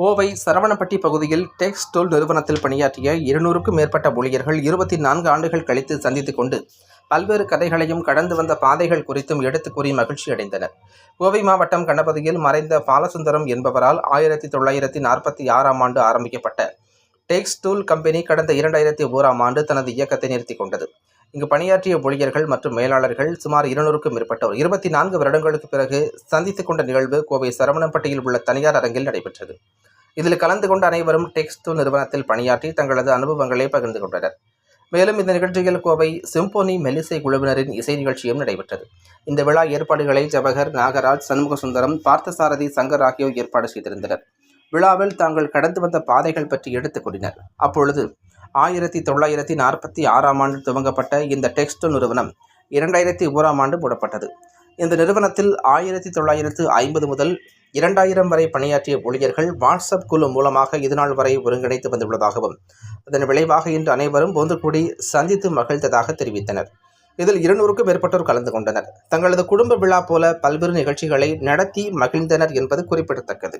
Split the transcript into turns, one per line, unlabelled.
கோவை சரவணப்பட்டி பகுதியில் டெக்ஸ்டோல் நிறுவனத்தில் பணியாற்றிய 200க்கும் மேற்பட்ட ஊழியர்கள் 24 ஆண்டுகள் கழித்து சந்தித்துக் கொண்டு பல்வேறு கதைகளையும் கடந்து வந்த பாதைகள் குறித்தும் எடுத்துக் கூறி மகிழ்ச்சி அடைந்தனர். கோவை மாவட்டம் கணபதியில் மறைந்த பாலசுந்தரம் என்பவரால் 1946ஆம் ஆண்டு ஆரம்பிக்கப்பட்ட டெக்ஸ்டோல் கம்பெனி கடந்த 2001ஆம் ஆண்டு தனது இயக்கத்தை நிறுத்திக் கொண்டது. இங்கு பணியாற்றிய ஊழியர்கள் மற்றும் மேலாளர்கள் சுமார் 200க்கும் மேற்பட்டோர் 24 வருடங்களுக்கு பிறகு சந்தித்துக் கொண்ட நிகழ்வு கோவை சரவணப்பட்டியில் உள்ள தனியார் அரங்கில் நடைபெற்றது. இதில் கலந்து கொண்ட அனைவரும் டெக்ஸ்டோல் நிறுவனத்தில் பணியாற்றி தங்களது அனுபவங்களை பகிர்ந்து கொண்டனர். மேலும் இந்த நிகழ்ச்சியில் கோவை சிம்போனி மெல்லிசை குழுவினரின் இசை நிகழ்ச்சியும் நடைபெற்றது. இந்த விழா ஏற்பாடுகளை ஜவஹர், நாகராஜ், சண்முகசுந்தரம், பார்த்தசாரதி, சங்கர் ஆகியோர் ஏற்பாடு செய்திருந்தனர். விழாவில் தாங்கள் கடந்து வந்த பாதைகள் பற்றி எடுத்துக் கூறினர். அப்பொழுது 1946ஆம் ஆண்டு துவங்கப்பட்ட இந்த டெக்ஸ்டோல் நிறுவனம் 2001ஆம் ஆண்டு மூடப்பட்டது. இந்த நிறுவனத்தில் 1950 முதல் 2000 வரை பணியாற்றிய ஊழியர்கள் வாட்ஸ்அப் குழு மூலமாக இதுநாள் வரை ஒருங்கிணைத்து வந்துள்ளதாகவும் அதன் விளைவாக இன்று அனைவரும் ஒன்று கூடி சந்தித்து மகிழ்ந்ததாக தெரிவித்தனர். இதில் 200க்கும் மேற்பட்டோர் கலந்து கொண்டனர். தங்களது குடும்ப விழா போல பல்வேறு நிகழ்ச்சிகளை நடத்தி மகிழ்ந்தனர் என்பது குறிப்பிடத்தக்கது.